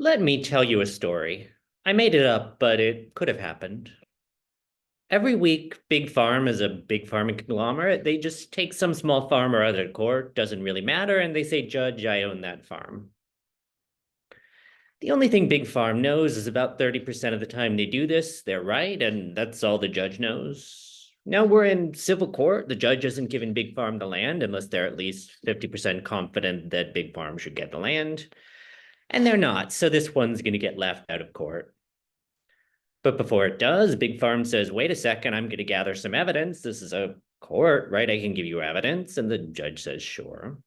Let me tell you a story. I made it up, but it could have happened. Every week, Big Farm is a big farming conglomerate. They just take some small farmer out of court, doesn't really matter, and they say, Judge, I own that farm. The only thing Big Farm knows is about 30% of the time they do this, they're right, and that's all the judge knows. Now we're in civil court. The judge isn't giving Big Farm the land unless they're at least 50% confident that Big Farm should get the land. And they're not, so this one's going to get left out of court. But before it does, Big Farm says, wait a second, I'm going to gather some evidence. This is a court, right? I can give you evidence. And the judge says, sure.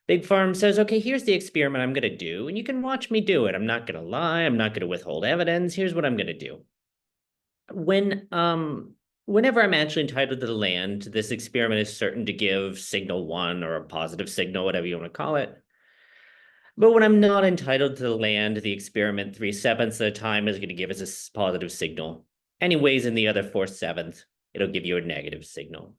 Big Farm says, okay, here's the experiment I'm going to do, and you can watch me do it. I'm not going to lie. I'm not going to withhold evidence. Here's what I'm going to do. Whenever I'm actually entitled to the land, this experiment is certain to give signal one or a positive signal, whatever you want to call it. But when I'm not entitled to the land, the experiment 3/7 of the time is going to give us a positive signal. Anyways, in the other 4/7, it'll give you a negative signal.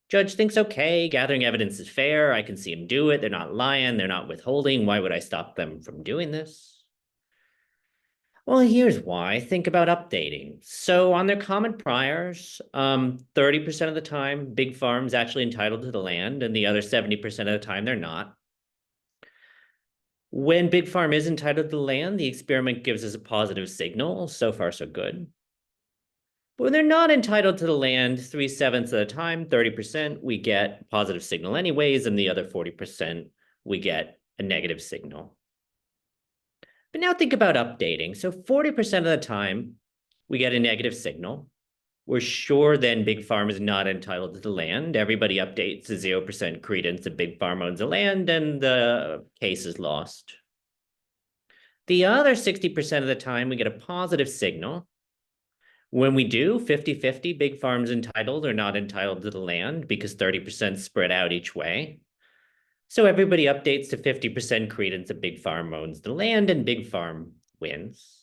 Judge thinks, okay, gathering evidence is fair. I can see them do it. They're not lying. They're not withholding. Why would I stop them from doing this? Well, here's why. Think about updating. So on their common priors, 30% of the time, Big Farm's actually entitled to the land, and the other 70% of the time, they're not. When Big Farm is entitled to the land, the experiment gives us a positive signal. So far, so good. But when they're not entitled to the land 3/7 of the time, 30%, we get positive signal anyways, and the other 40%, we get a negative signal. But now think about updating. So 40% of the time, we get a negative signal. We're sure then Big Farm is not entitled to the land. Everybody updates to 0% credence that Big Farm owns the land, and the case is lost. The other 60% of the time, we get a positive signal. When we do, 50-50, Big Farm's entitled or not entitled to the land because 30% spread out each way. So everybody updates to 50% credence that Big Farm owns the land, and Big Farm wins.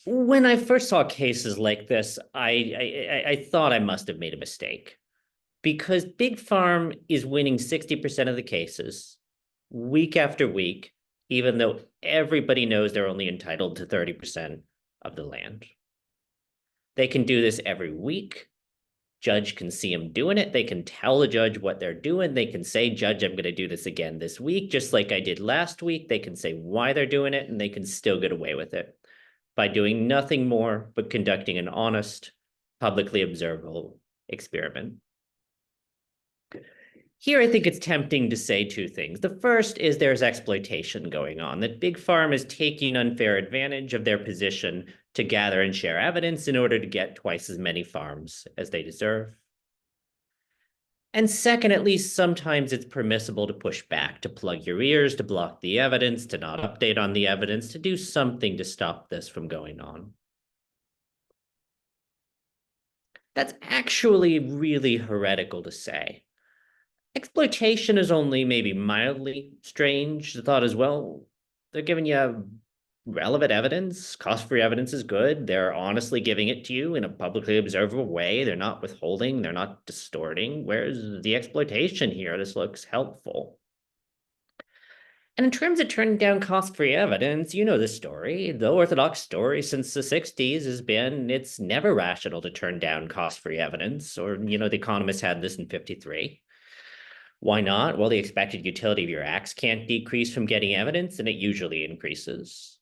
When I first saw cases like this, I thought I must have made a mistake because Big Farm is winning 60% of the cases week after week, even though everybody knows they're only entitled to 30% of the land. They can do this every week. Judge can see them doing it. They can tell the judge what they're doing. They can say, Judge, I'm going to do this again this week, just like I did last week. They can say why they're doing it, and they can still get away with it by doing nothing more but conducting an honest, publicly observable experiment. Here, I think it's tempting to say two things. The first is there's exploitation going on, that Big Farm is taking unfair advantage of their position to gather and share evidence in order to get twice as many farms as they deserve. And second, at least sometimes it's permissible to push back, to plug your ears, to block the evidence, to not update on the evidence, to do something to stop this from going on. That's actually really heretical to say. Exploitation is only maybe mildly strange. The thought is, well, they're giving you relevant evidence. Cost-free evidence is good. They're honestly giving it to you in a publicly observable way. They're not withholding. They're not distorting. Where's the exploitation here? This looks helpful. And in terms of turning down cost-free evidence, you know the story. The orthodox story since the 60s has been it's never rational to turn down cost-free evidence. Or, the economists had this in 53. Why not? Well, the expected utility of your acts can't decrease from getting evidence, and it usually increases.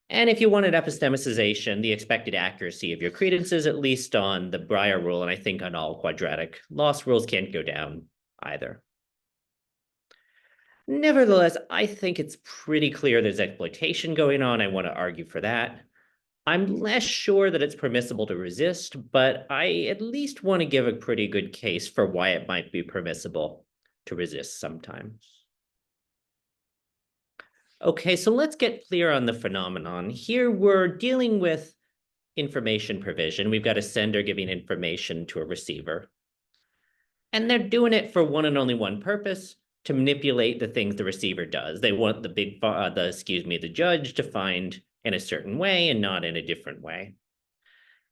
And if you wanted epistemicization, the expected accuracy of your credences, at least on the Breyer rule, and I think on all quadratic loss rules, can't go down either. Nevertheless, I think it's pretty clear there's exploitation going on. I want to argue for that. I'm less sure that it's permissible to resist, but I at least want to give a pretty good case for why it might be permissible to resist sometimes. Okay, so let's get clear on the phenomenon. Here we're dealing with information provision. We've got a sender giving information to a receiver. And they're doing it for one and only one purpose, to manipulate the things the receiver does. They want the judge to find in a certain way and not in a different way.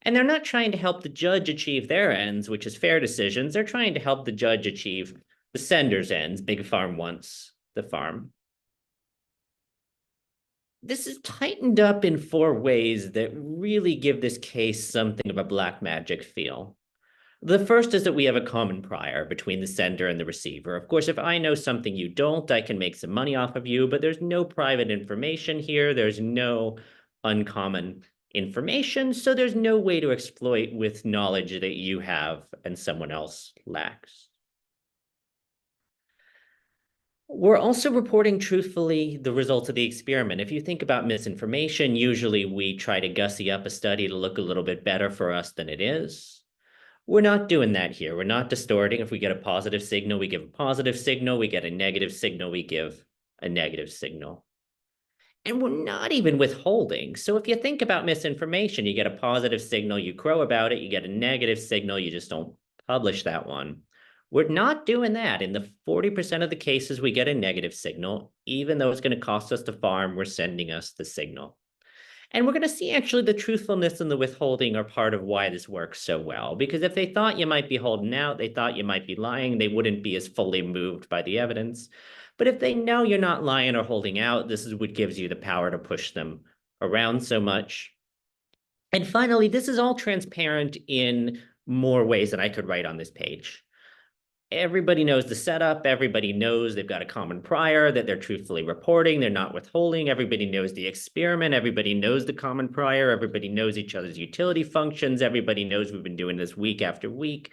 And they're not trying to help the judge achieve their ends, which is fair decisions. They're trying to help the judge achieve the sender's ends. Big Farm wants the farm. This is tightened up in four ways that really give this case something of a black magic feel. The first is that we have a common prior between the sender and the receiver. Of course, if I know something you don't, I can make some money off of you, but there's no private information here. There's no uncommon information, so there's no way to exploit with knowledge that you have and someone else lacks. We're also reporting truthfully the results of the experiment. If you think about misinformation, usually we try to gussy up a study to look a little bit better for us than it is. We're not doing that here. We're not distorting. If we get a positive signal, we give a positive signal. We get a negative signal, we give a negative signal. And we're not even withholding. So if you think about misinformation, you get a positive signal, you crow about it, you get a negative signal, you just don't publish that one. We're not doing that. In the 40% of the cases, we get a negative signal. Even though it's going to cost us to farm, we're sending us the signal. And we're going to see actually the truthfulness and the withholding are part of why this works so well. Because if they thought you might be holding out, they thought you might be lying, they wouldn't be as fully moved by the evidence. But if they know you're not lying or holding out, this is what gives you the power to push them around so much. And finally, this is all transparent in more ways than I could write on this page. Everybody knows the setup. Everybody knows they've got a common prior, that they're truthfully reporting. They're not withholding. Everybody knows the experiment. Everybody knows the common prior. Everybody knows each other's utility functions. Everybody knows we've been doing this week after week.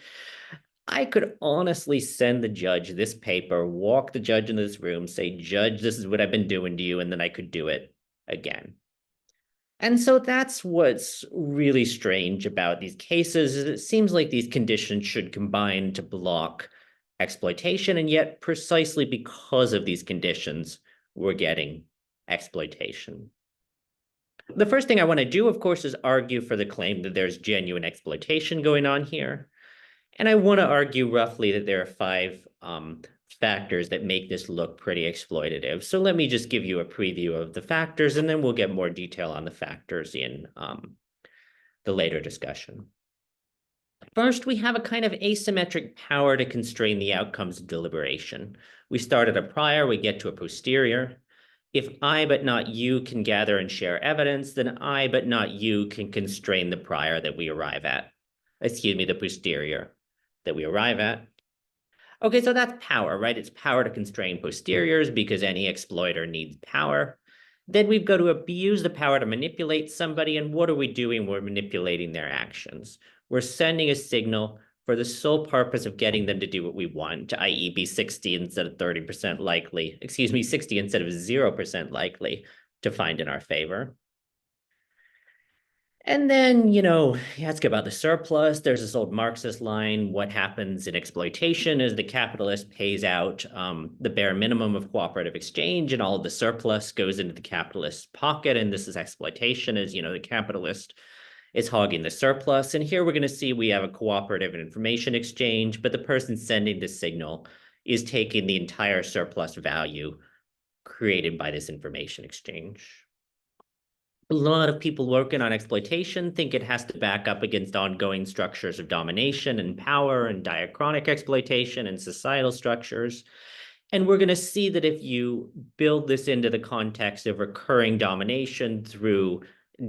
I could honestly send the judge this paper, walk the judge into this room, say, Judge, this is what I've been doing to you, and then I could do it again. And so that's what's really strange about these cases, is it seems like these conditions should combine to block exploitation, and yet precisely because of these conditions, we're getting exploitation. The first thing I want to do, of course, is argue for the claim that there's genuine exploitation going on here. And I want to argue roughly that there are five factors that make this look pretty exploitative. So let me just give you a preview of the factors, and then we'll get more detail on the factors in the later discussion. First, we have a kind of asymmetric power to constrain the outcomes of deliberation. We start at a prior, we get to a posterior. If I but not you can gather and share evidence, then I but not you can constrain the prior that we arrive at. Excuse me, the posterior that we arrive at. Okay, so that's power, right? It's power to constrain posteriors because any exploiter needs power. Then we've got to abuse the power to manipulate somebody. And what are we doing? We're manipulating their actions. We're sending a signal for the sole purpose of getting them to do what we want, i.e. be 60 instead of 30% likely, 60 instead of 0% likely to find in our favor. And then, you ask about the surplus. There's this old Marxist line, what happens in exploitation is the capitalist pays out the bare minimum of cooperative exchange, and all of the surplus goes into the capitalist's pocket. And this is exploitation, as the capitalist is hogging the surplus. And here we're going to see we have a cooperative and information exchange, but the person sending the signal is taking the entire surplus value created by this information exchange. A lot of people working on exploitation think it has to back up against ongoing structures of domination and power and diachronic exploitation and societal structures. And we're going to see that if you build this into the context of recurring domination through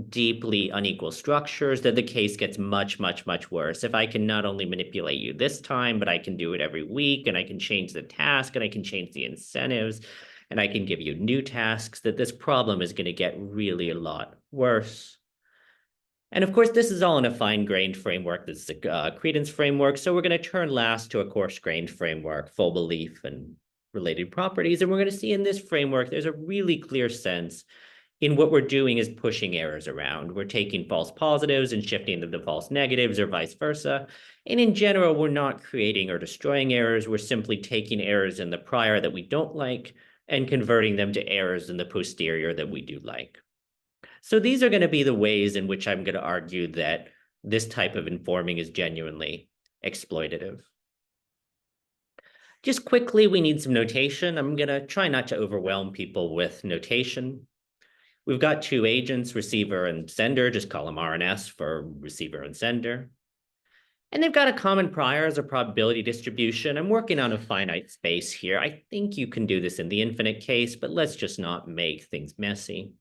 deeply unequal structures, that the case gets much, much, much worse. If I can not only manipulate you this time, but I can do it every week, and I can change the task, and I can change the incentives, and I can give you new tasks, that this problem is going to get really a lot worse. And of course, this is all in a fine-grained framework. This is a credence framework. So we're going to turn last to a coarse-grained framework, full belief and related properties. And we're going to see in this framework, there's a really clear sense in what we're doing is pushing errors around. We're taking false positives and shifting them to false negatives or vice versa. And in general, we're not creating or destroying errors. We're simply taking errors in the prior that we don't like and converting them to errors in the posterior that we do like. So these are going to be the ways in which I'm going to argue that this type of informing is genuinely exploitative. Just quickly, we need some notation. I'm going to try not to overwhelm people with notation. We've got two agents, receiver and sender. Just call them RNS for receiver and sender. And they've got a common prior as a probability distribution. I'm working on a finite space here. I think you can do this in the infinite case, but let's just not make things messy.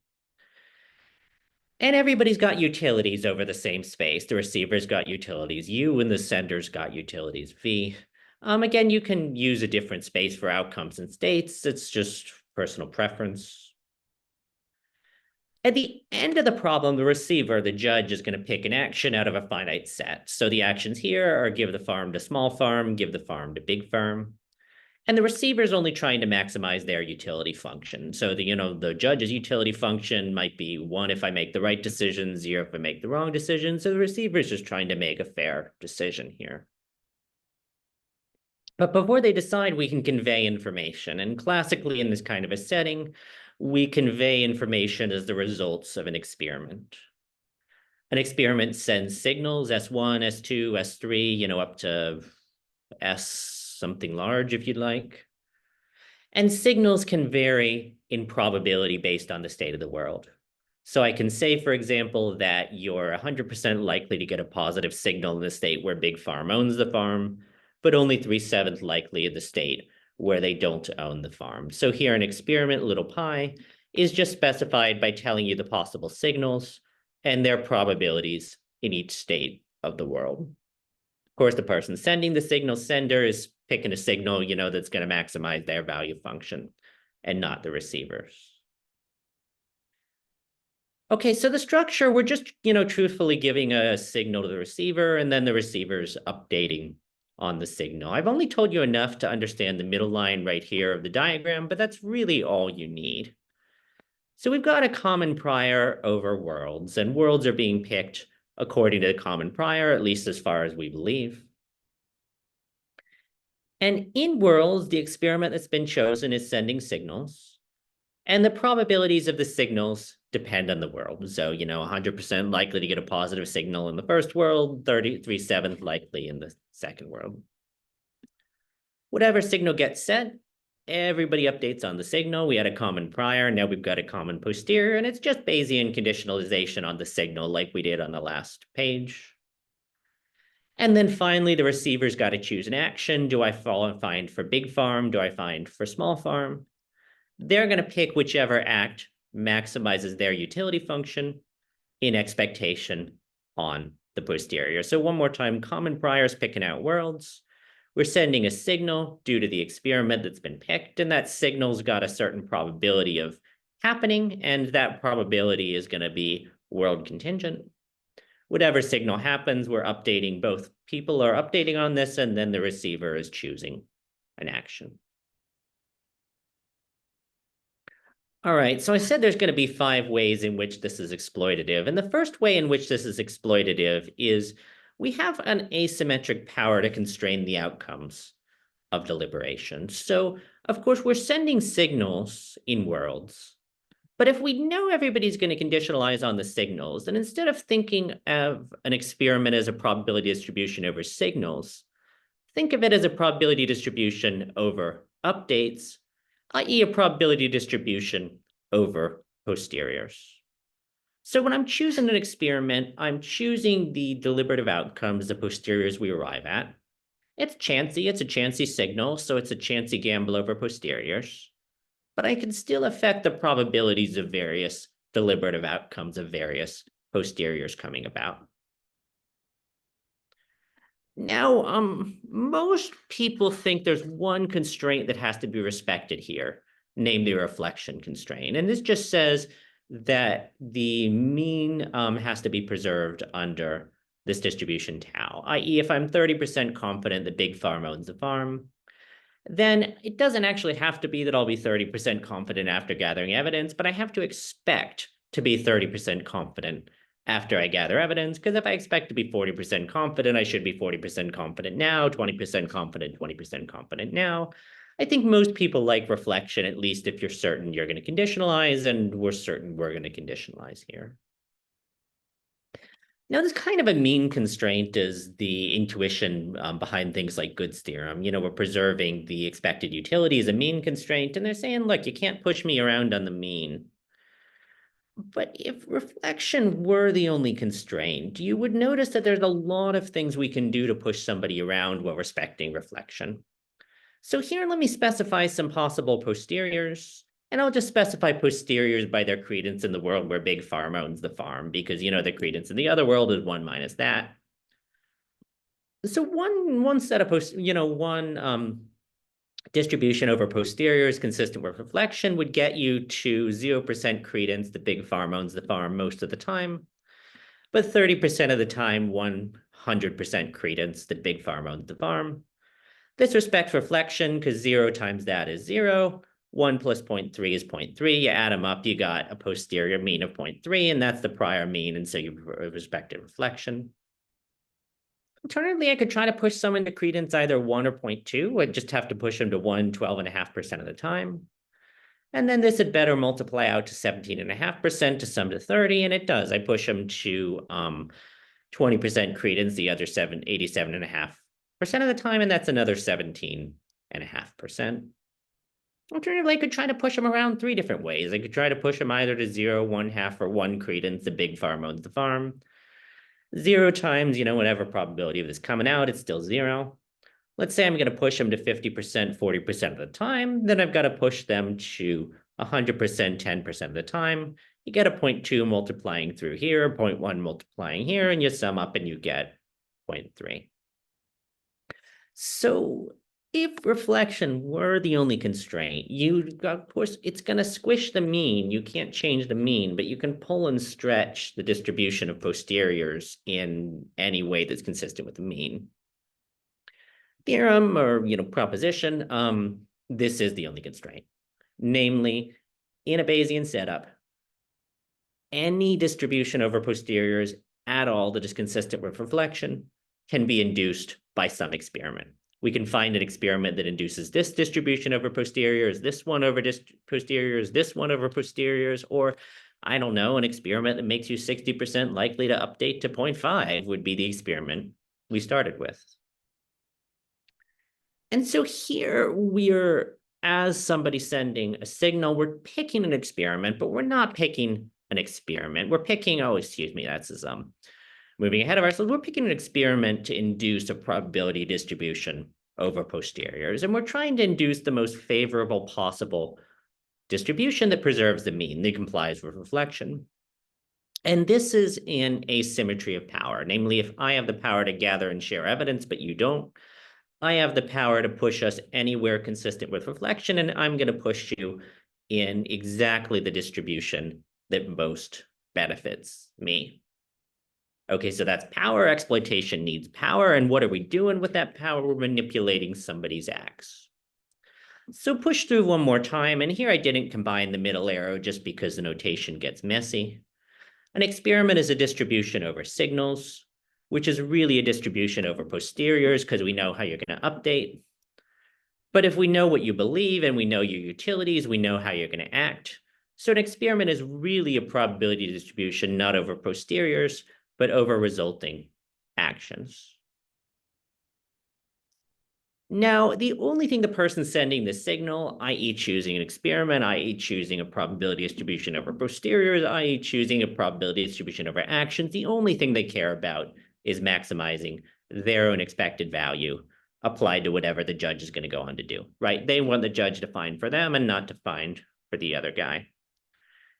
And everybody's got utilities over the same space. The receiver's got utilities U and the sender's got utilities V. Again, you can use a different space for outcomes and states. It's just personal preference. At the end of the problem, the receiver, the judge, is going to pick an action out of a finite set. So the actions here are give the farm to small farm, give the farm to big farm. And the receiver is only trying to maximize their utility function. So the judge's utility function might be 1 if I make the right decision, 0 if I make the wrong decision. So the receiver is just trying to make a fair decision here. But before they decide, we can convey information. And classically, in this kind of a setting, we convey information as the results of an experiment. An experiment sends signals, S1, S2, S3, up to S something large if you'd like. And signals can vary in probability based on the state of the world. So I can say, for example, that you're 100% likely to get a positive signal in the state where Big Farm owns the farm, but only 3/7 likely in the state where they don't own the farm. So here an experiment, little pi, is just specified by telling you the possible signals and their probabilities in each state of the world. Of course, the person sending the signal, sender, is picking a signal, that's going to maximize their value function and not the receivers. Okay, so the structure, we're just, truthfully giving a signal to the receiver, and then the receiver's updating on the signal. I've only told you enough to understand the middle line right here of the diagram, but that's really all you need. So we've got a common prior over worlds, and worlds are being picked according to the common prior, at least as far as we believe. And in worlds, the experiment that's been chosen is sending signals, and the probabilities of the signals depend on the world. So, 100% likely to get a positive signal in the first world, 3/7 likely in the second world. Whatever signal gets sent, everybody updates on the signal. We had a common prior, now we've got a common posterior, and it's just Bayesian conditionalization on the signal like we did on the last page. And then finally, the receiver's got to choose an action. Do I find for big farm? Do I find for small farm? They're going to pick whichever act maximizes their utility function in expectation on the posterior. So one more time, common priors picking out worlds. We're sending a signal due to the experiment that's been picked, and that signal's got a certain probability of happening, and that probability is going to be world contingent. Whatever signal happens, we're updating, both people are updating on this, and then the receiver is choosing an action. All right, so I said there's going to be 5 ways in which this is exploitative. And the first way in which this is exploitative is we have an asymmetric power to constrain the outcomes of deliberation. So, of course, we're sending signals in worlds. But if we know everybody's going to conditionalize on the signals, then instead of thinking of an experiment as a probability distribution over signals, think of it as a probability distribution over updates, i.e. a probability distribution over posteriors. So when I'm choosing an experiment, I'm choosing the deliberative outcomes, the posteriors we arrive at. It's a chancy signal, so it's a chancy gamble over posteriors. But I can still affect the probabilities of various deliberative outcomes of various posteriors coming about. Now, most people think there's one constraint that has to be respected here, namely reflection constraint. And this just says that the mean has to be preserved under this distribution tau, i.e. if I'm 30% confident that Big Farm owns the farm, then it doesn't actually have to be that I'll be 30% confident after gathering evidence, but I have to expect to be 30% confident after I gather evidence, because if I expect to be 40% confident, I should be 40% confident now, 20% confident, 20% confident now. I think most people like reflection, at least if you're certain you're going to conditionalize, and we're certain we're going to conditionalize here. Now, this kind of a mean constraint is the intuition behind things like Good's theorem. We're preserving the expected utility as a mean constraint, and they're saying, look, you can't push me around on the mean. But if reflection were the only constraint, you would notice that there's a lot of things we can do to push somebody around while respecting reflection. So here, let me specify some possible posteriors And I'll just specify posteriors by their credence in the world where big pharma owns the farm, because the credence in the other world is 1 minus that. So one set of one distribution over posteriors consistent with reflection would get you to 0% credence that big pharma owns the farm most of the time, but 30% of the time, 100% credence that big pharma owns the farm. This respects reflection because 0 times that is 0. 1 plus 0.3 is 0.3. You add them up, you got a posterior mean of 0.3, and that's the prior mean, and so you respect a reflection. Alternatively, I could try to push some into credence either 1 or 0.2. I'd just have to push them to 1 12.5% of the time. And then this would better multiply out to 17.5% to sum to 30, and it does. I push them to 20% credence the other 87.5% of the time, and that's another 17.5%. Alternatively, I could try to push them around 3 different ways. I could try to push them either to 0, 1/2, or 1 credence. The big farm owns the farm. 0 times, whatever probability of this coming out, it's still 0. Let's say I'm going to push them to 50%, 40% of the time. Then I've got to push them to 100%, 10% of the time. You get a 0.2 multiplying through here, 0.1 multiplying here, and you sum up and you get 0.3. So if reflection were the only constraint, of course, it's going to squish the mean. You can't change the mean, but you can pull and stretch the distribution of posteriors in any way that's consistent with the mean. Theorem or proposition, this is the only constraint. Namely, in a Bayesian setup, any distribution over posteriors at all that is consistent with reflection can be induced by some experiment. We can find an experiment that induces this distribution over posteriors, this one over posteriors, this one over posteriors, or I don't know, an experiment that makes you 60% likely to update to 0.5 would be the experiment we started with. And so here we're, as somebody sending a signal, we're picking an experiment, but we're not picking an experiment. We're picking, that's moving ahead of ourselves. We're picking an experiment to induce a probability distribution over posteriors, and we're trying to induce the most favorable possible distribution that preserves the mean, that complies with reflection. And this is in asymmetry of power. Namely, if I have the power to gather and share evidence, but you don't, I have the power to push us anywhere consistent with reflection, and I'm going to push you in exactly the distribution that most benefits me. Okay, so that's power. Exploitation needs power. And what are we doing with that power? We're manipulating somebody's acts. So push through one more time. And here I didn't combine the middle arrow just because the notation gets messy. An experiment is a distribution over signals, which is really a distribution over posteriors because we know how you're going to update. But if we know what you believe and we know your utilities, we know how you're going to act. So an experiment is really a probability distribution, not over posteriors, but over resulting actions. Now, the only thing the person sending the signal, i.e. choosing an experiment, i.e. choosing a probability distribution over posteriors, i.e. choosing a probability distribution over actions, the only thing they care about is maximizing their own expected value applied to whatever the judge is going to go on to do, right? They want the judge to find for them and not to find for the other guy.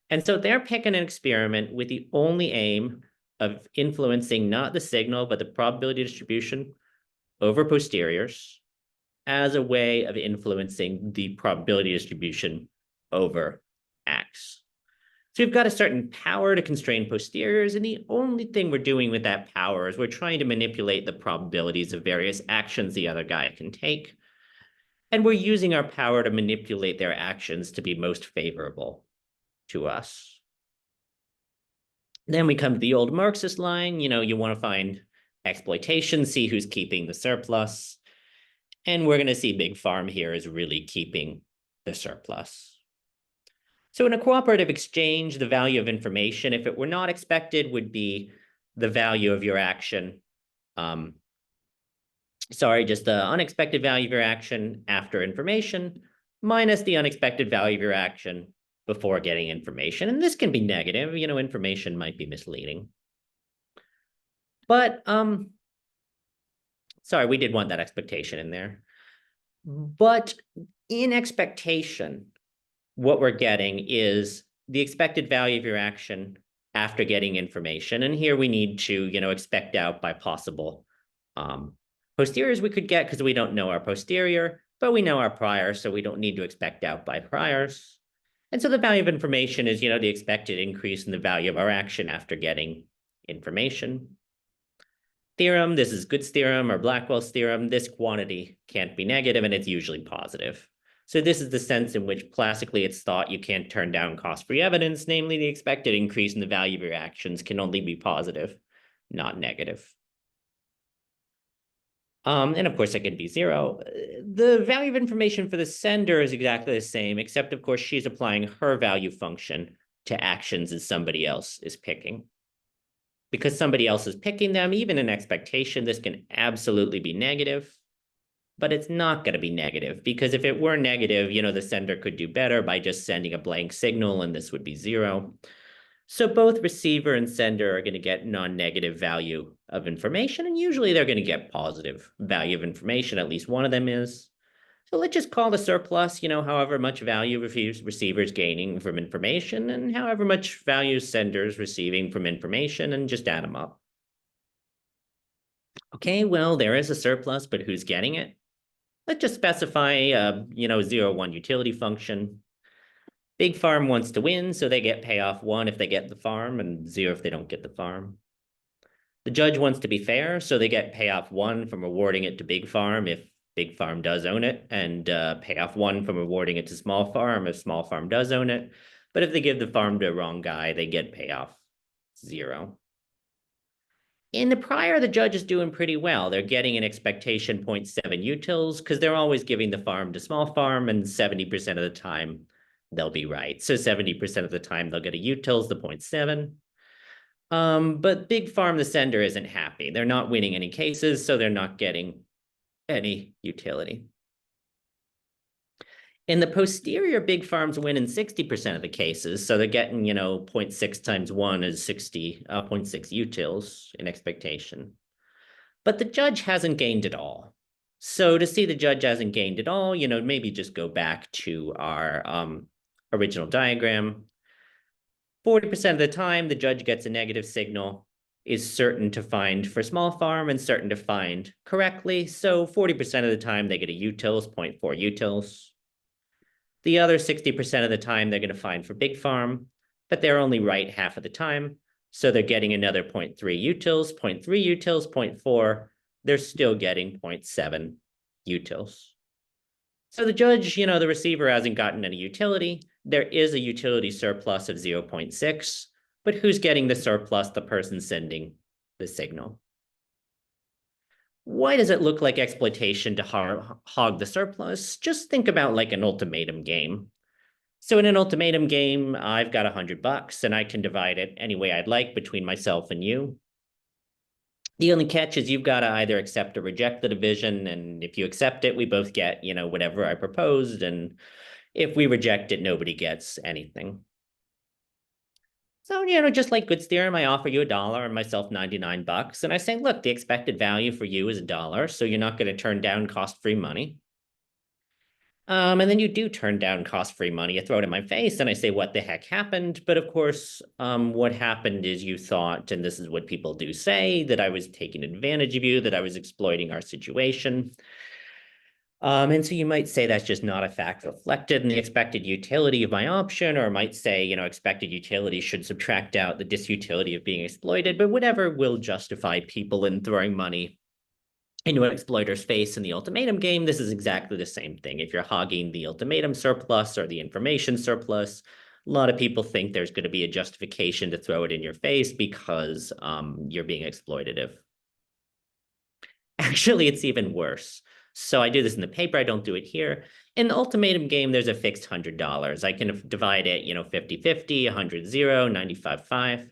And so they're picking an experiment with the only aim of influencing not the signal, but the probability distribution over posteriors as a way of influencing the probability distribution over X. So we've got a certain power to constrain posteriors, and the only thing we're doing with that power is we're trying to manipulate the probabilities of various actions the other guy can take. And we're using our power to manipulate their actions to be most favorable to us. Then we come to the old Marxist line, you want to find exploitation, see who's keeping the surplus. And we're going to see Big Farm here is really keeping the surplus. So in a cooperative exchange, the value of information, if it were not expected, would be the value of your action. Just the unexpected value of your action after information minus the unexpected value of your action before getting information. And this can be negative, information might be misleading. But, we did want that expectation in there. But in expectation, what we're getting is the expected value of your action after getting information. And here we need to, expect out by possible posteriors we could get because we don't know our posterior, but we know our prior, so we don't need to expect out by priors. And so the value of information is, the expected increase in the value of our action after getting information. Theorem, this is Good's theorem or Blackwell's theorem. This quantity can't be negative and it's usually positive. So this is the sense in which classically it's thought you can't turn down cost-free evidence, namely the expected increase in the value of your actions can only be positive, not negative. And of course, it can be zero. The value of information for the sender is exactly the same, except of course, she's applying her value function to actions that somebody else is picking. Because somebody else is picking them, even in expectation, this can absolutely be negative, but it's not going to be negative because if it were negative, the sender could do better by just sending a blank signal and this would be zero. So both receiver and sender are going to get non-negative value of information, and usually they're going to get positive value of information, at least one of them is. So let's just call the surplus, however much value receivers gaining from information and however much value senders receiving from information, and just add them up. Okay, well, there is a surplus, but who's getting it? Let's just specify, 0, 1 utility function. Big farm wants to win, so they get payoff 1 if they get the farm and 0 if they don't get the farm. The judge wants to be fair, so they get payoff 1 from awarding it to big farm if big farm does own it, and payoff 1 from awarding it to small farm if small farm does own it. But if they give the farm to a wrong guy, they get payoff 0. In the prior, the judge is doing pretty well. They're getting an expectation 0.7 utils because they're always giving the farm to small farm, and 70% of the time they'll be right. So 70% of the time they'll get a utils, the 0.7. But big farm, the sender isn't happy. They're not winning any cases, so they're not getting any utility. In the posterior, big farms win in 60% of the cases. So they're getting, 0.6 times 1 is 60, 0.6 utils in expectation. But the judge hasn't gained it all. So to see the judge hasn't gained it all, maybe just go back to our original diagram. 40% of the time, the judge gets a negative signal, is certain to find for small farm and certain to find correctly. So 40% of the time, they get a utils, 0.4 utils. The other 60% of the time, they're going to find for big farm, but they're only right half of the time. So they're getting another 0.3 utils, 0.3 utils, 0.4. They're still getting 0.7 utils. So the judge, the receiver hasn't gotten any utility. There is a utility surplus of 0.6, but who's getting the surplus? The person sending the signal. Why does it look like exploitation to hog the surplus? Just think about like an ultimatum game. So in an ultimatum game, I've got $100 and I can divide it any way I'd like between myself and you. The only catch is you've got to either accept or reject the division. And if you accept it, we both get, whatever I proposed. And if we reject it, nobody gets anything. So, just like Good's theorem, I offer you $1 and myself $99. And I say, look, the expected value for you is $1. So you're not going to turn down cost-free money. And then you do turn down cost-free money. You throw it in my face and I say, what the heck happened? But of course, what happened is you thought, and this is what people do say, that I was taking advantage of you, that I was exploiting our situation. And so you might say that's just not a fact reflected in the expected utility of my option, or might say, expected utility should subtract out the disutility of being exploited, but whatever will justify people in throwing money into an exploiter's face in the ultimatum game. This is exactly the same thing. If you're hogging the ultimatum surplus or the information surplus, a lot of people think there's going to be a justification to throw it in your face because you're being exploitative. Actually, it's even worse. So I do this in the paper. I don't do it here. In the ultimatum game, there's a fixed $100. I can divide it, 50-50, 100-0, 95-5.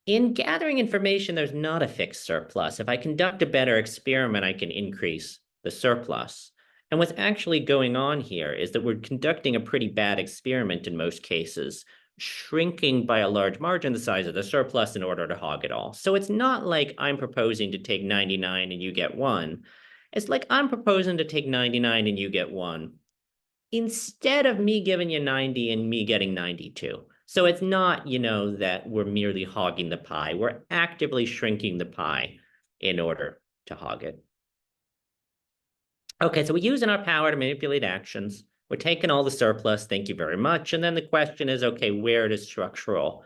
In gathering information, there's not a fixed surplus. If I conduct a better experiment, I can increase the surplus. And what's actually going on here is that we're conducting a pretty bad experiment in most cases, shrinking by a large margin the size of the surplus in order to hog it all. So it's not like I'm proposing to take 99 and you get 1. It's like I'm proposing to take 99 and you get 1. instead of me giving you 90 and me getting 92. So it's not, that we're merely hogging the pie. We're actively shrinking the pie in order to hog it. Okay, so we're using our power to manipulate actions. We're taking all the surplus, thank you very much. And then the question is, okay, where does structural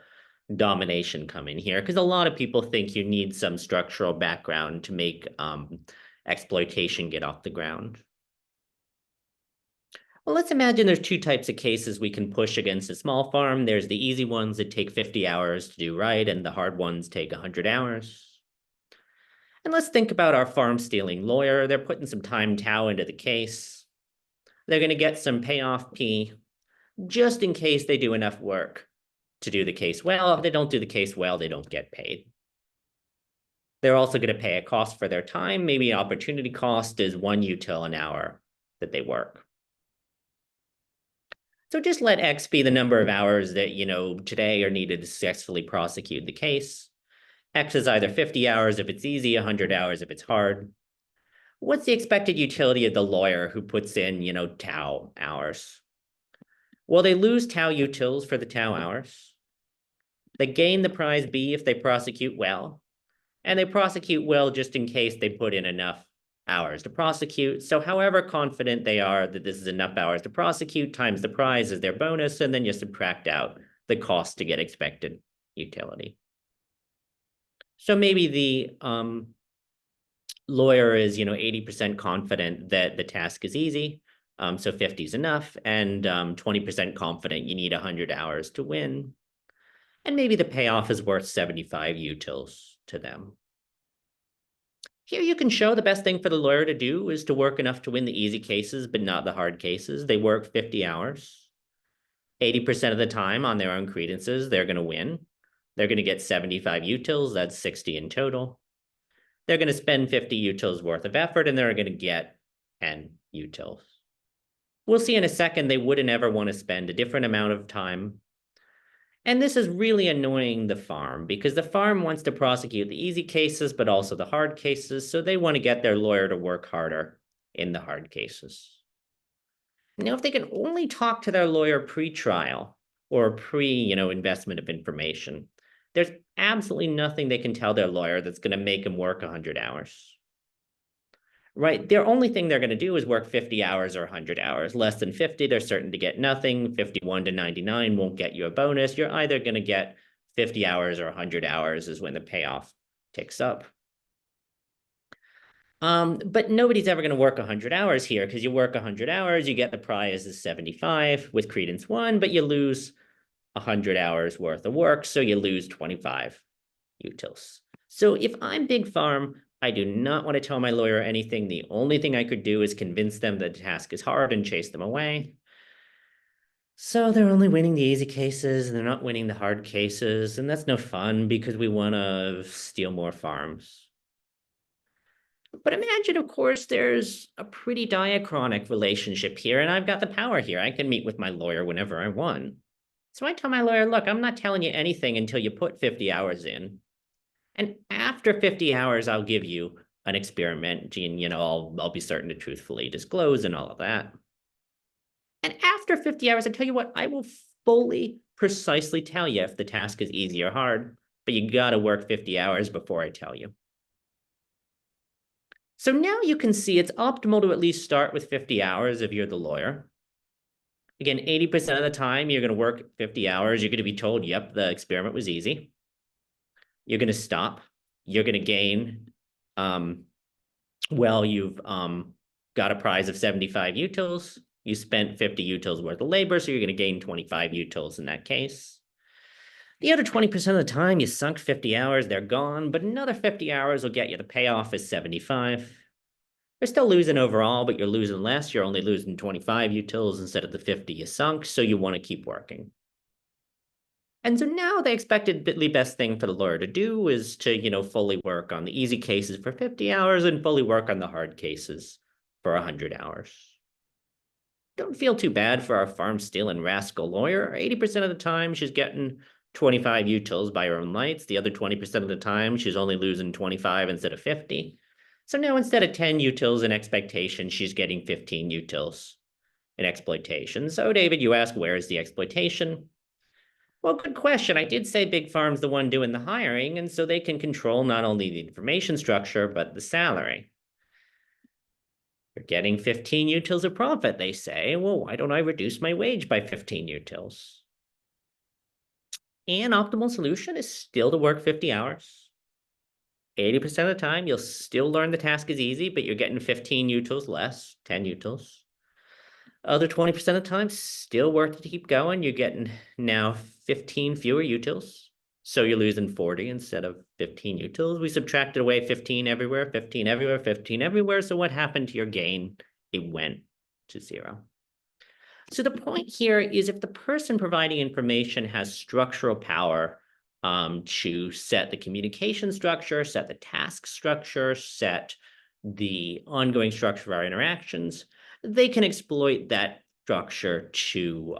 domination come in here? Because a lot of people think you need some structural background to make exploitation get off the ground. Well, let's imagine there's two types of cases we can push against a small farm. There's the easy ones that take 50 hours to do right, and the hard ones take 100 hours. And let's think about our farm stealing lawyer. They're putting some time tau into the case. They're going to get some payoff P just in case they do enough work to do the case well. If they don't do the case well, they don't get paid. They're also going to pay a cost for their time. Maybe an opportunity cost is 1 util an hour that they work. So just let X be the number of hours that, today are needed to successfully prosecute the case. X is either 50 hours if it's easy, 100 hours if it's hard. What's the expected utility of the lawyer who puts in, tau hours? Well, they lose tau utils for the tau hours. They gain the prize B if they prosecute well. And they prosecute well just in case they put in enough hours to prosecute. So however confident they are that this is enough hours to prosecute times the prize is their bonus, and then you subtract out the cost to get expected utility. So maybe the lawyer is 80% confident that the task is easy, so 50 is enough, and 20% confident you need 100 hours to win. And maybe the payoff is worth 75 utils to them. Here you can show the best thing for the lawyer to do is to work enough to win the easy cases, but not the hard cases. They work 50 hours. 80% of the time on their own credences, they're going to win. They're going to get 75 utils. That's 60 in total. They're going to spend 50 utils worth of effort, and they're going to get 10 utils. We'll see in a second they wouldn't ever want to spend a different amount of time. And this is really annoying the farm because the farm wants to prosecute the easy cases, but also the hard cases. So they want to get their lawyer to work harder in the hard cases. Now, if they can only talk to their lawyer pre-trial or investment of information, there's absolutely nothing they can tell their lawyer that's going to make them work 100 hours. Right? Their only thing they're going to do is work 50 hours or 100 hours. Less than 50, they're certain to get nothing. 51 to 99 won't get you a bonus. You're either going to get 50 hours or 100 hours is when the payoff ticks up. But nobody's ever going to work 100 hours here because you work 100 hours, you get the prize is 75 with credence 1, but you lose 100 hours worth of work, so you lose 25 utils. So if I'm Big Farm, I do not want to tell my lawyer anything. The only thing I could do is convince them that the task is hard and chase them away. So they're only winning the easy cases and they're not winning the hard cases. And that's no fun because we want to steal more farms. But imagine, of course, there's a pretty diachronic relationship here, and I've got the power here. I can meet with my lawyer whenever I want. So I tell my lawyer, look, I'm not telling you anything until you put 50 hours in. And after 50 hours, I'll give you an experiment, and I'll be certain to truthfully disclose and all of that. And after 50 hours, I tell you what, I will fully, precisely tell you if the task is easy or hard, but you gotta work 50 hours before I tell you. So now you can see it's optimal to at least start with 50 hours if you're the lawyer. Again, 80% of the time, you're gonna work 50 hours. You're gonna be told, yep, the experiment was easy. You're going to stop. You're going to gain, you've got a prize of 75 utils. You spent 50 utils worth of labor, so you're going to gain 25 utils in that case. The other 20% of the time, you sunk 50 hours, they're gone, but another 50 hours will get you the payoff is 75. You're still losing overall, but you're losing less. You're only losing 25 utils instead of the 50 you sunk, so you want to keep working. And so now the expectedly best thing for the lawyer to do is to, fully work on the easy cases for 50 hours and fully work on the hard cases for 100 hours. Don't feel too bad for our farm stealing rascal lawyer. 80% of the time, she's getting 25 utils by her own lights. The other 20% of the time, she's only losing 25 instead of 50. So now instead of 10 utils in expectation, she's getting 15 utils in exploitation. So David, you ask, where is the exploitation? Well, good question. I did say Big Pharma's the one doing the hiring, and so they can control not only the information structure, but the salary. You're getting 15 utils of profit, they say. Well, why don't I reduce my wage by 15 utils? An optimal solution is still to work 50 hours. 80% of the time, you'll still learn the task is easy, but you're getting 15 utils less, 10 utils. Other 20% of the time, still worth it to keep going. You're getting now 15 fewer utils. So you're losing 40 instead of 15 utils. We subtracted away 15 everywhere, 15 everywhere, 15 everywhere. So what happened to your gain? It went to zero. So the point here is if the person providing information has structural power to set the communication structure, set the task structure, set the ongoing structure of our interactions, they can exploit that structure to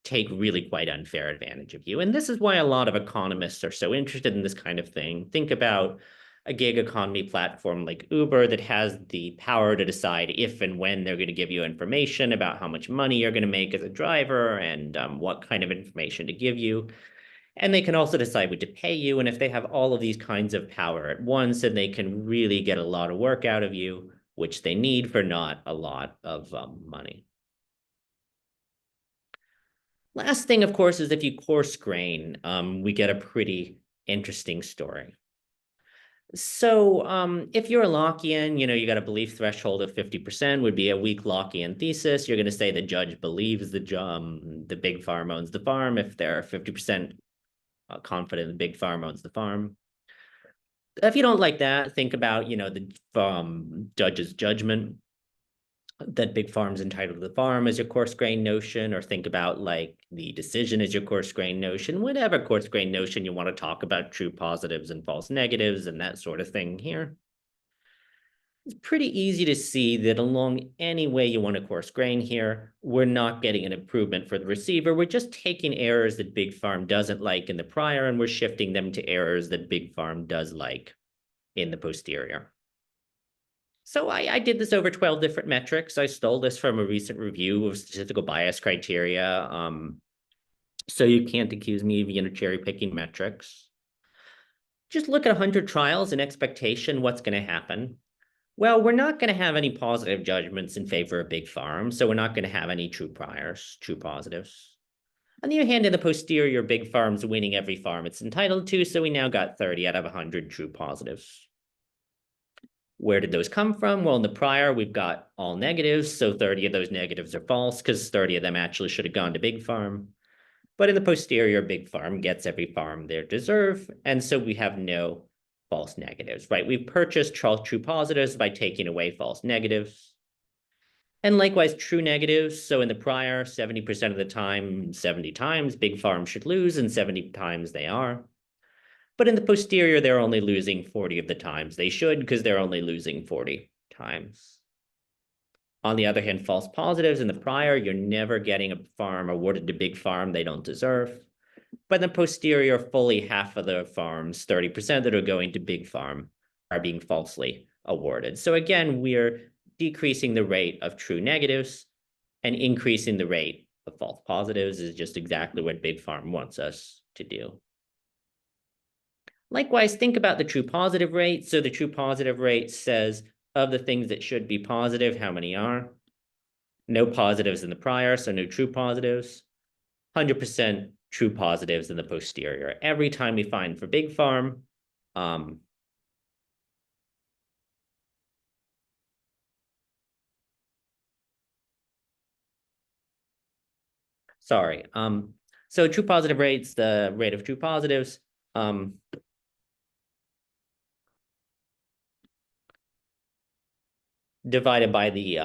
take really quite unfair advantage of you. And this is why a lot of economists are so interested in this kind of thing. Think about a gig economy platform like Uber that has the power to decide if and when they're going to give you information about how much money you're going to make as a driver and what kind of information to give you. And they can also decide what to pay you. And if they have all of these kinds of power at once, then they can really get a lot of work out of you, which they need for not a lot of money. Last thing, of course, is if you coarse grain, we get a pretty interesting story. So if you're a Lockean, you got a belief threshold of 50% would be a weak Lockean thesis. You're going to say the judge believes the big farm owns the farm if they're 50% confident the big farm owns the farm. If you don't like that, think about, the judge's judgment that big farm's entitled to the farm as your coarse grain notion, or think about like the decision as your coarse grain notion, whatever coarse grain notion you want to talk about, true positives and false negatives and that sort of thing here. It's pretty easy to see that along any way you want to coarse grain here, we're not getting an improvement for the receiver. We're just taking errors that big farm doesn't like in the prior, and we're shifting them to errors that big farm does like in the posterior. So I did this over 12 different metrics. I stole this from a recent review of statistical bias criteria. So you can't accuse me of cherry picking metrics. Just look at 100 trials and expectation, what's going to happen? Well, we're not going to have any positive judgments in favor of big farm, so we're not going to have any true priors, true positives. On the other hand, in the posterior, big farm's winning every farm it's entitled to, so we now got 30 out of 100 true positives. Where did those come from? Well, in the prior, we've got all negatives, so 30 of those negatives are false because 30 of them actually should have gone to big farm. But in the posterior, big farm gets every farm they deserve, and so we have no false negatives, right? We've purchased true positives by taking away false negatives. And likewise, true negatives. So in the prior, 70% of the time, 70 times, big farm should lose, and 70 times they are. But in the posterior, they're only losing 40 of the times they should, because they're only losing 40 times. On the other hand, false positives in the prior, you're never getting a farm awarded to big farm they don't deserve. But in the posterior, fully half of the farms, 30% that are going to big farm, are being falsely awarded. So again, we're decreasing the rate of true negatives and increasing the rate of false positives is just exactly what big farm wants us to do. Likewise, think about the true positive rate. So the true positive rate says of the things that should be positive, how many are? No positives in the prior, so no true positives. 100% true positives in the posterior. Every time we find for big farm, so true positive rates, the rate of true positives, divided by the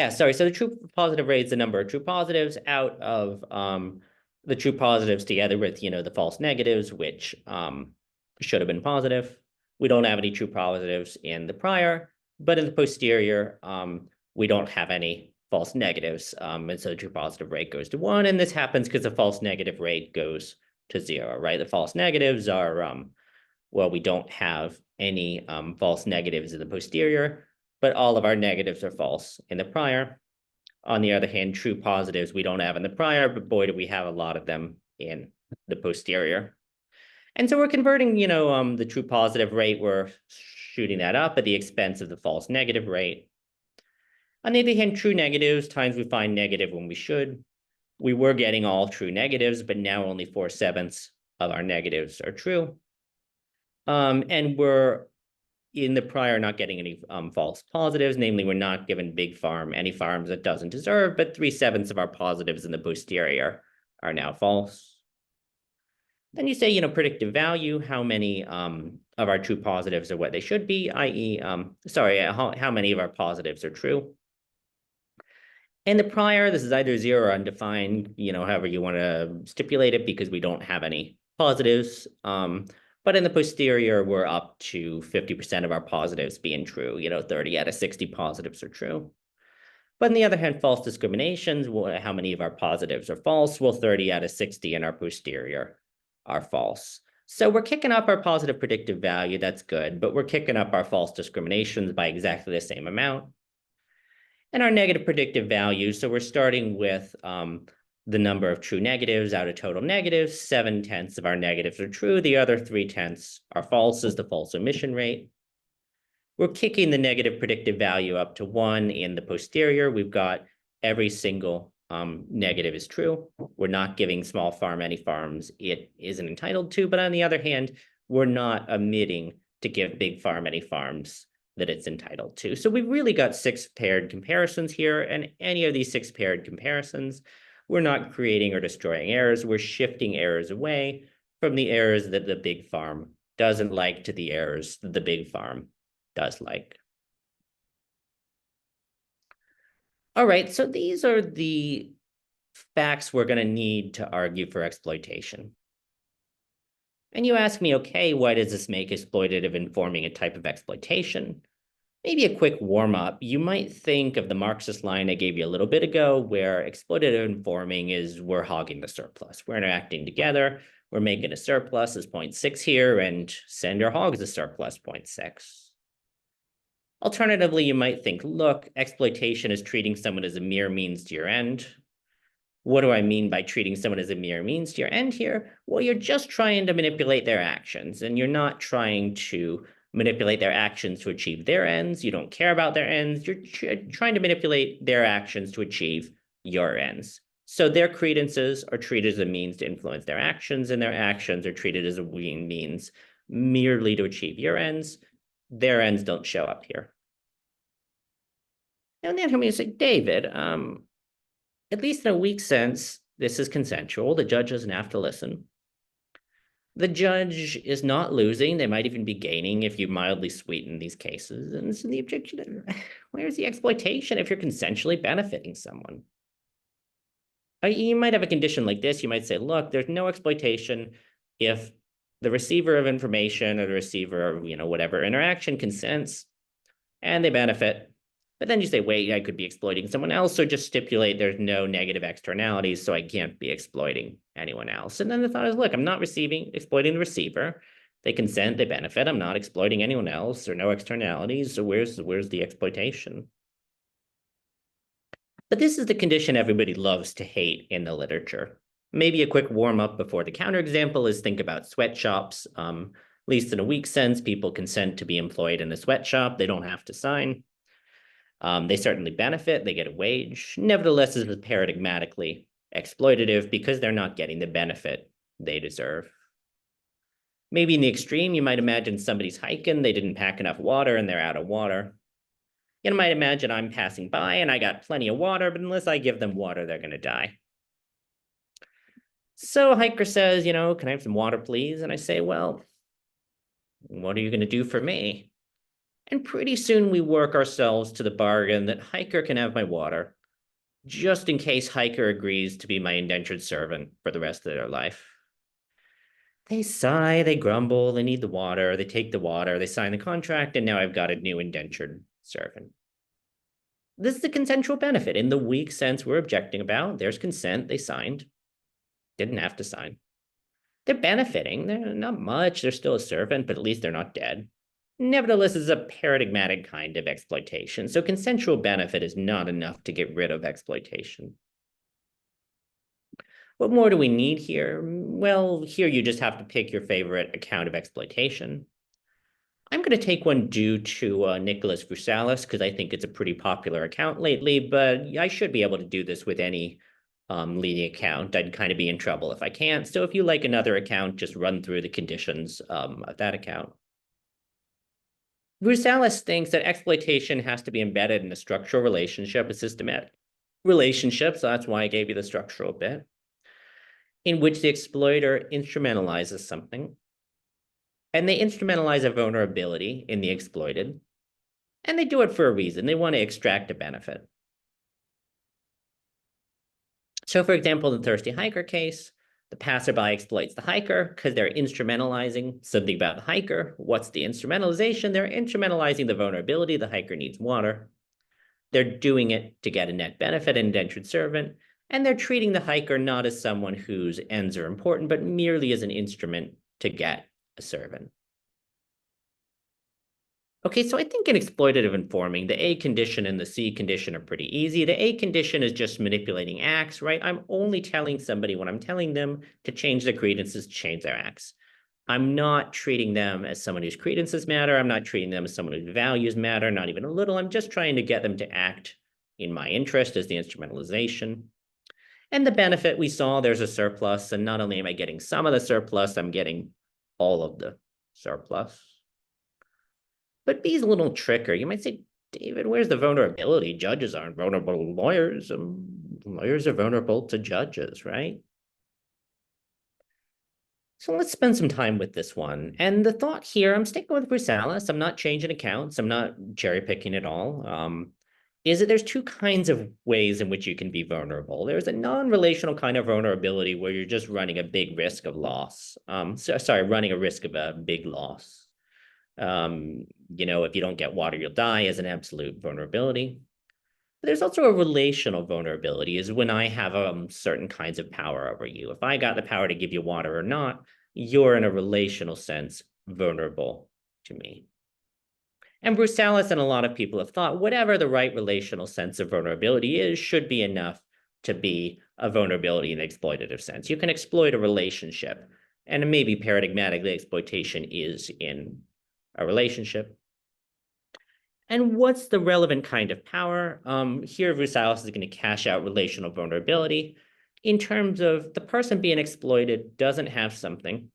so the true positive rate is the number of true positives out of the true positives together with the false negatives, which should have been positive. We don't have any true positives in the prior, but in the posterior, we don't have any false negatives, and so the true positive rate goes to 1, and this happens because the false negative rate goes to 0, right? The false negatives are well, we don't have any false negatives in the posterior, but all of our negatives are false in the prior. On the other hand, true positives we don't have in the prior, but boy, do we have a lot of them in the posterior. And so we're converting, the true positive rate, we're shooting that up at the expense of the false negative rate. On the other hand, true negatives, times we find negative when we should. We were getting all true negatives, but now only 4/7 of our negatives are true. And we're in the prior not getting any false positives, namely we're not giving big farm any farms it doesn't deserve, but 3/7 of our positives in the posterior are now false. Then you say, predictive value, how many of our true positives are what they should be, i.e., how many of our positives are true. In the prior, this is either 0 or undefined, however you want to stipulate it, because we don't have any positives. But in the posterior, we're up to 50% of our positives being true, 30 out of 60 positives are true. But on the other hand, false discriminations, how many of our positives are false? Well, 30 out of 60 in our posterior are false. So we're kicking up our positive predictive value, that's good, but we're kicking up our false discriminations by exactly the same amount. And our negative predictive value, so we're starting with the number of true negatives out of total negatives. 7/10 of our negatives are true. The other 3/10 are false, is the false omission rate. We're kicking the negative predictive value up to 1 in the posterior. We've got every single negative is true. We're not giving small farm any farms it isn't entitled to, but on the other hand, we're not omitting to give big farm any farms that it's entitled to. So we've really got 6 paired comparisons here, and any of these 6 paired comparisons, we're not creating or destroying errors. We're shifting errors away from the errors that the big farm doesn't like to the errors that the big farm does like. All right, so these are the facts we're going to need to argue for exploitation. And you ask me, okay, why does this make exploitative informing a type of exploitation? Maybe a quick warm-up. You might think of the Marxist line I gave you a little bit ago, where exploitative informing is we're hogging the surplus. We're interacting together. We're making a surplus as 0.6 here, and sender hogs the surplus 0.6. Alternatively, you might think, look, exploitation is treating someone as a mere means to your end. What do I mean by treating someone as a mere means to your end here? Well, you're just trying to manipulate their actions, and you're not trying to manipulate their actions to achieve their ends. You don't care about their ends. You're trying to manipulate their actions to achieve your ends. So their credences are treated as a means to influence their actions, and their actions are treated as a means merely to achieve your ends. Their ends don't show up here. And then I'm going to say, David, at least in a weak sense, this is consensual. The judge doesn't have to listen. The judge is not losing. They might even be gaining if you mildly sweeten these cases. And so the objection, where's the exploitation if you're consensually benefiting someone? You might have a condition like this. You might say, look, there's no exploitation if the receiver of information or the receiver of, whatever interaction consents and they benefit. But then you say, wait, I could be exploiting someone else, so just stipulate there's no negative externalities, so I can't be exploiting anyone else. And then the thought is, look, I'm not exploiting the receiver. They consent, they benefit. I'm not exploiting anyone else. There are no externalities, so where's the exploitation? But this is the condition everybody loves to hate in the literature. Maybe a quick warm-up before the counterexample is think about sweatshops. At least in a weak sense, people consent to be employed in a sweatshop. They don't have to sign. They certainly benefit, they get a wage. Nevertheless, this is paradigmatically exploitative because they're not getting the benefit they deserve. Maybe in the extreme, you might imagine somebody's hiking, they didn't pack enough water and they're out of water. You might imagine I'm passing by and I got plenty of water, but unless I give them water, they're going to die. So a hiker says, can I have some water, please? And I say, well, what are you going to do for me? And pretty soon we work ourselves to the bargain that hiker can have my water, just in case hiker agrees to be my indentured servant for the rest of their life. They sigh, they grumble, they need the water, they take the water, they sign the contract, and now I've got a new indentured servant. This is the consensual benefit. In the weak sense we're objecting about, there's consent, they signed. Didn't have to sign. They're benefiting. They're not much. They're still a servant, but at least they're not dead. Nevertheless, this is a paradigmatic kind of exploitation. So consensual benefit is not enough to get rid of exploitation. What more do we need here? Well, here you just have to pick your favorite account of exploitation. I'm going to take one due to Nicholas Vusalis because I think it's a pretty popular account lately, but I should be able to do this with any leading account. I'd kind of be in trouble if I can't. So if you like another account, just run through the conditions of that account. Vusalis thinks that exploitation has to be embedded in a structural relationship, a systematic relationship. So that's why I gave you the structural bit, in which the exploiter instrumentalizes something. And they instrumentalize a vulnerability in the exploited. And they do it for a reason. They want to extract a benefit. So, for example, in the Thirsty Hiker case, the passerby exploits the hiker because they're instrumentalizing something about the hiker. What's the instrumentalization? They're instrumentalizing the vulnerability. The hiker needs water. They're doing it to get a net benefit, an indentured servant. And they're treating the hiker not as someone whose ends are important, but merely as an instrument to get a servant. Okay, so I think in exploitative informing, the A condition and the C condition are pretty easy. The A condition is just manipulating acts, right? I'm only telling somebody when I'm telling them to change their credences, change their acts. I'm not treating them as someone whose credences matter. I'm not treating them as someone whose values matter, not even a little. I'm just trying to get them to act in my interest as the instrumentalization. And the benefit we saw, there's a surplus. And not only am I getting some of the surplus, I'm getting all of the surplus. But B's a little tricker. You might say, David, where's the vulnerability? Judges aren't vulnerable to lawyers. Lawyers are vulnerable to judges, right? So let's spend some time with this one. And the thought here, I'm sticking with Brusalis. I'm not changing accounts. I'm not cherry picking at all. Is that there's two kinds of ways in which you can be vulnerable. There's a non-relational kind of vulnerability where you're just running a big risk of loss. Running a risk of a big loss. If you don't get water, you'll die as an absolute vulnerability. But there's also a relational vulnerability is when I have certain kinds of power over you. If I got the power to give you water or not, you're in a relational sense vulnerable to me. And Brusalis and a lot of people have thought whatever the right relational sense of vulnerability is should be enough to be a vulnerability in the exploitative sense. You can exploit a relationship, and maybe paradigmatically exploitation is in a relationship. And what's the relevant kind of power? Here, Vusalis is going to cash out relational vulnerability in terms of the person being exploited doesn't have something,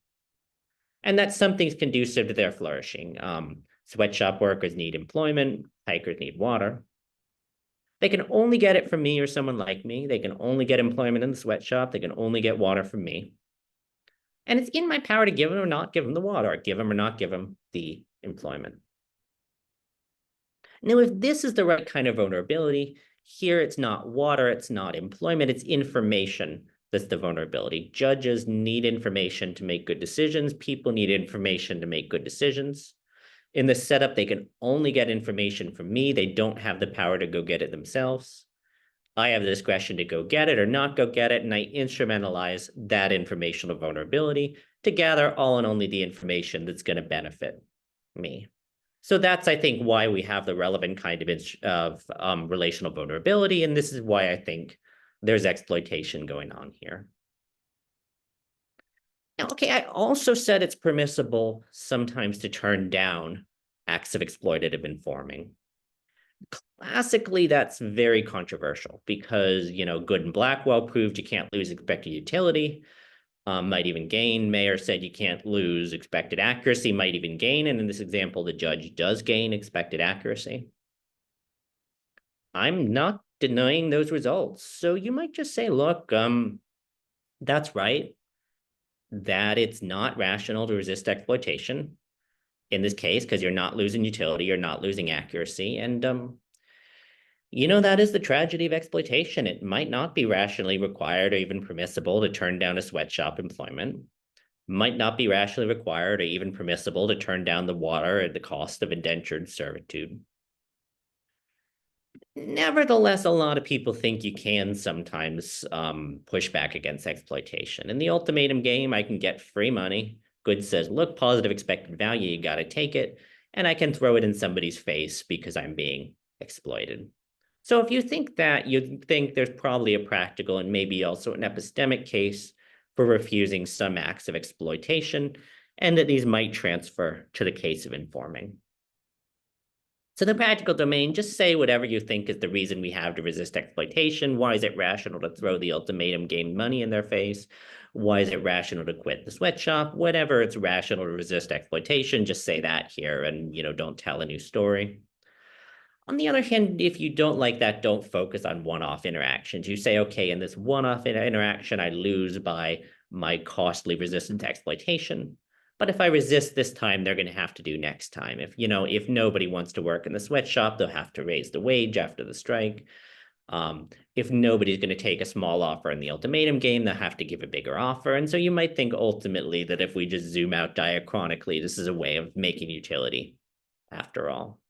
and that something's conducive to their flourishing. Sweatshop workers need employment, hikers need water. They can only get it from me or someone like me. They can only get employment in the sweatshop. They can only get water from me. And it's in my power to give them or not give them the water, or give them or not give them the employment. Now, if this is the right kind of vulnerability, here it's not water, it's not employment, it's information that's the vulnerability. Judges need information to make good decisions. People need information to make good decisions. In this setup, they can only get information from me. They don't have the power to go get it themselves. I have the discretion to go get it or not go get it, and I instrumentalize that informational vulnerability to gather all and only the information that's going to benefit me. So that's, I think, why we have the relevant kind of relational vulnerability, and this is why I think there's exploitation going on here. Now, okay, I also said it's permissible sometimes to turn down acts of exploitative informing. Classically, that's very controversial because, Good and Blackwell proved you can't lose expected utility, might even gain. Mayer said you can't lose expected accuracy, might even gain. And in this example, the judge does gain expected accuracy. I'm not denying those results. So you might just say, look, that's right, that it's not rational to resist exploitation in this case, because you're not losing utility, you're not losing accuracy. And, that is the tragedy of exploitation. It might not be rationally required or even permissible to turn down a sweatshop employment. Might not be rationally required or even permissible to turn down the water at the cost of indentured servitude. Nevertheless, a lot of people think you can sometimes push back against exploitation. In the ultimatum game, I can get free money. Good says, look, positive expected value, you got to take it. And I can throw it in somebody's face because I'm being exploited. So if you think that, you think there's probably a practical and maybe also an epistemic case for refusing some acts of exploitation, and that these might transfer to the case of informing. So the practical domain, just say whatever you think is the reason we have to resist exploitation. Why is it rational to throw the ultimatum game money in their face? Why is it rational to quit the sweatshop? Whatever it's rational to resist exploitation, just say that here and, don't tell a new story. On the other hand, if you don't like that, don't focus on one-off interactions. You say, okay, in this one-off interaction, I lose by my costly resistance to exploitation. But if I resist this time, they're going to have to do next time. If nobody wants to work in the sweatshop, they'll have to raise the wage after the strike. If nobody's going to take a small offer in the ultimatum game, they'll have to give a bigger offer. And so you might think ultimately that if we just zoom out diachronically, this is a way of making utility after all.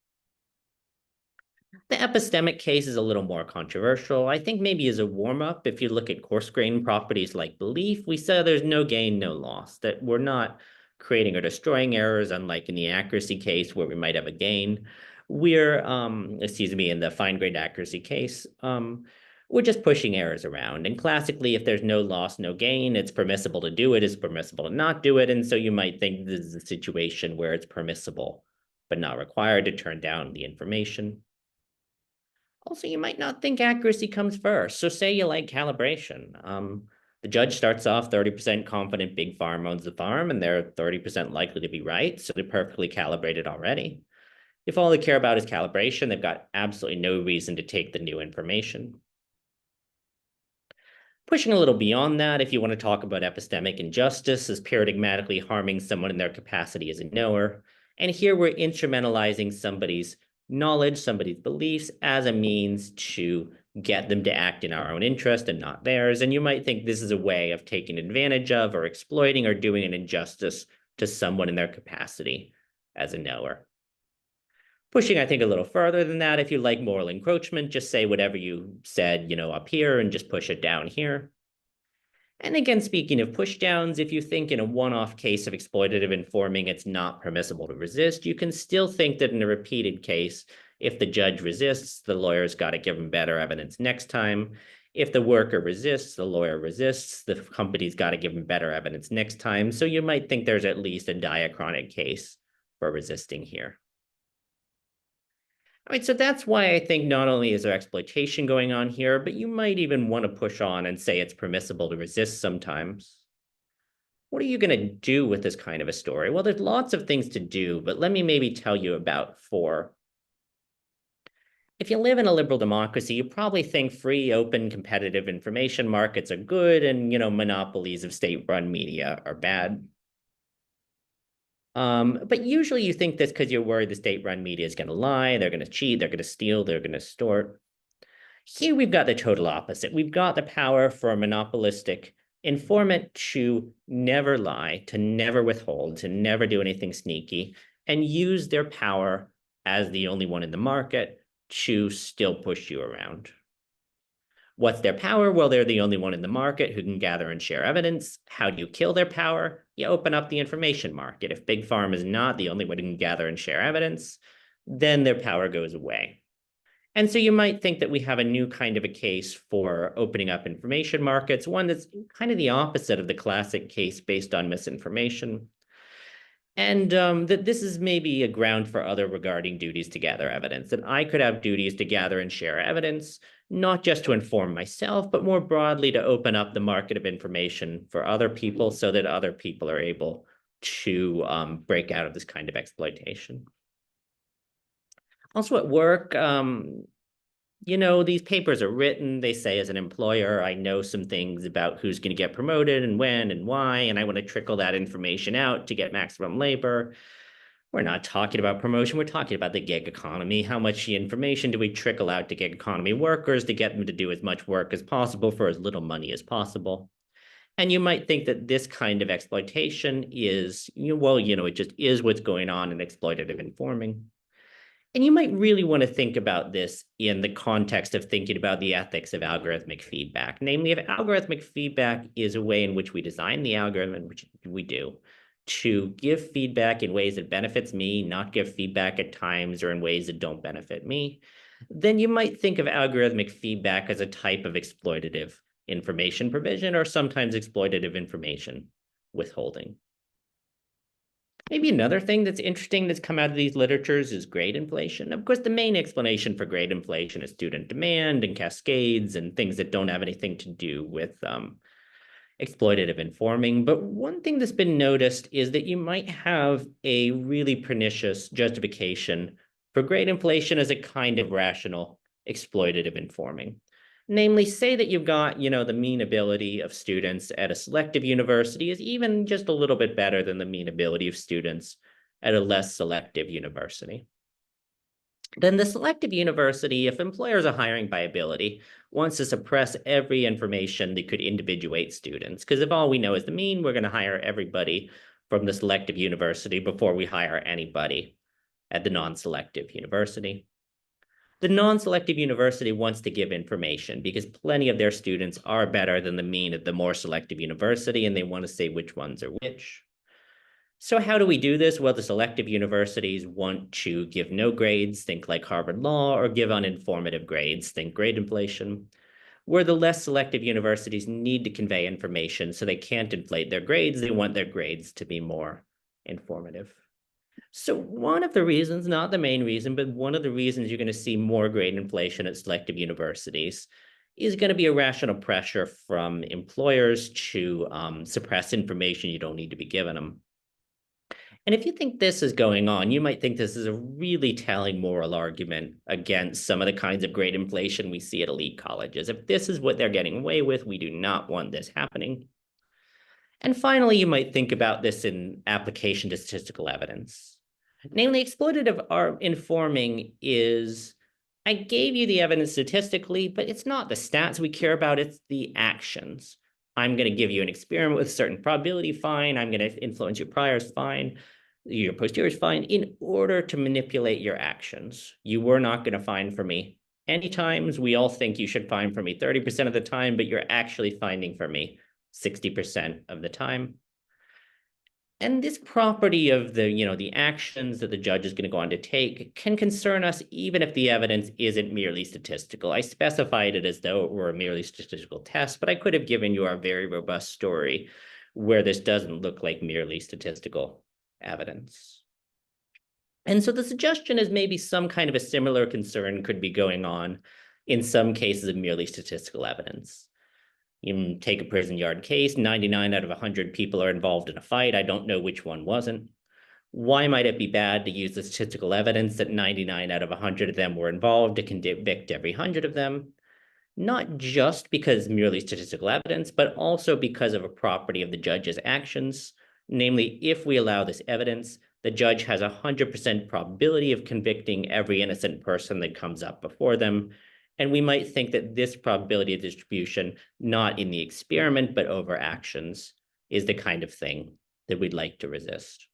The epistemic case is a little more controversial. I think maybe as a warm-up, if you look at coarse-grained properties like belief, we say there's no gain, no loss, that we're not creating or destroying errors, unlike in the accuracy case where we might have a gain. We're, in the fine-grained accuracy case, we're just pushing errors around. And classically, if there's no loss, no gain, it's permissible to do it, it's permissible to not do it. And so you might think this is a situation where it's permissible, but not required to turn down the information. Also, you might not think accuracy comes first. So say you like calibration. The judge starts off 30% confident big farm owns the farm, and they're 30% likely to be right. So they're perfectly calibrated already. If all they care about is calibration, they've got absolutely no reason to take the new information. Pushing a little beyond that, if you want to talk about epistemic injustice as paradigmatically harming someone in their capacity as a knower, and here we're instrumentalizing somebody's knowledge, somebody's beliefs as a means to get them to act in our own interest and not theirs. And you might think this is a way of taking advantage of or exploiting or doing an injustice to someone in their capacity as a knower. Pushing, I think, a little further than that, if you like moral encroachment, just say whatever you said, up here and just push it down here. And again, speaking of pushdowns, if you think in a one-off case of exploitative informing it's not permissible to resist, you can still think that in a repeated case, if the judge resists, the lawyer's got to give him better evidence next time. If the worker resists, the lawyer resists, the company's got to give him better evidence next time. So you might think there's at least a diachronic case for resisting here. All right, so that's why I think not only is there exploitation going on here, but you might even want to push on and say it's permissible to resist sometimes. What are you going to do with this kind of a story? Well, there's lots of things to do, but let me maybe tell you about 4. If you live in a liberal democracy, you probably think free, open, competitive information markets are good and, monopolies of state-run media are bad. But usually you think this because you're worried the state-run media is going to lie, they're going to cheat, they're going to steal, they're going to distort. Here we've got the total opposite. We've got the power for a monopolistic informant to never lie, to never withhold, to never do anything sneaky, and use their power as the only one in the market to still push you around. What's their power? Well, they're the only one in the market who can gather and share evidence. How do you kill their power? You open up the information market. If Big Pharma is not the only one who can gather and share evidence, then their power goes away. And so you might think that we have a new kind of a case for opening up information markets, one that's kind of the opposite of the classic case based on misinformation. And that this is maybe a ground for other regarding duties to gather evidence, that I could have duties to gather and share evidence, not just to inform myself, but more broadly to open up the market of information for other people so that other people are able to break out of this kind of exploitation. Also at work, these papers are written, they say as an employer, I know some things about who's going to get promoted and when and why, and I want to trickle that information out to get maximum labor. We're not talking about promotion, we're talking about the gig economy. How much information do we trickle out to gig economy workers to get them to do as much work as possible for as little money as possible? And you might think that this kind of exploitation is, it just is what's going on in exploitative informing. And you might really want to think about this in the context of thinking about the ethics of algorithmic feedback. Namely, if algorithmic feedback is a way in which we design the algorithm, which we do, to give feedback in ways that benefits me, not give feedback at times or in ways that don't benefit me, then you might think of algorithmic feedback as a type of exploitative information provision or sometimes exploitative information withholding. Maybe another thing that's interesting that's come out of these literatures is grade inflation. Of course, the main explanation for grade inflation is student demand and cascades and things that don't have anything to do with exploitative informing. But one thing that's been noticed is that you might have a really pernicious justification for grade inflation as a kind of rational exploitative informing. Namely, say that you've got, the mean ability of students at a selective university is even just a little bit better than the mean ability of students at a less selective university. Then the selective university, if employers are hiring by ability, wants to suppress every information that could individuate students. Because if all we know is the mean, we're going to hire everybody from the selective university before we hire anybody at the non-selective university. The non-selective university wants to give information because plenty of their students are better than the mean at the more selective university, and they want to say which ones are which. So how do we do this? Well, the selective universities want to give no grades, think like Harvard Law, or give uninformative grades, think grade inflation. Where the less selective universities need to convey information, so they can't inflate their grades, they want their grades to be more informative. So one of the reasons, not the main reason, but one of the reasons you're going to see more grade inflation at selective universities is going to be a rational pressure from employers to suppress information you don't need to be giving them. And if you think this is going on, you might think this is a really telling moral argument against some of the kinds of grade inflation we see at elite colleges. If this is what they're getting away with, we do not want this happening. And finally, you might think about this in application to statistical evidence. Namely, exploitative informing is, I gave you the evidence statistically, but it's not the stats we care about, it's the actions. I'm going to give you an experiment with a certain probability, fine. I'm going to influence your priors, fine. Your posteriors, fine, in order to manipulate your actions. You were not going to find for me any times. We all think you should find for me 30% of the time, but you're actually finding for me 60% of the time. And this property of the actions that the judge is going to go on to take can concern us even if the evidence isn't merely statistical. I specified it as though it were a merely statistical test, but I could have given you a very robust story where this doesn't look like merely statistical evidence. And so the suggestion is maybe some kind of a similar concern could be going on in some cases of merely statistical evidence. You take a prison yard case, 99 out of 100 people are involved in a fight. I don't know which one wasn't. Why might it be bad to use the statistical evidence that 99 out of 100 of them were involved to convict every 100 of them? Not just because merely statistical evidence, but also because of a property of the judge's actions. Namely, if we allow this evidence, the judge has a 100% probability of convicting every innocent person that comes up before them. And we might think that this probability of distribution, not in the experiment, but over actions, is the kind of thing that we'd like to resist.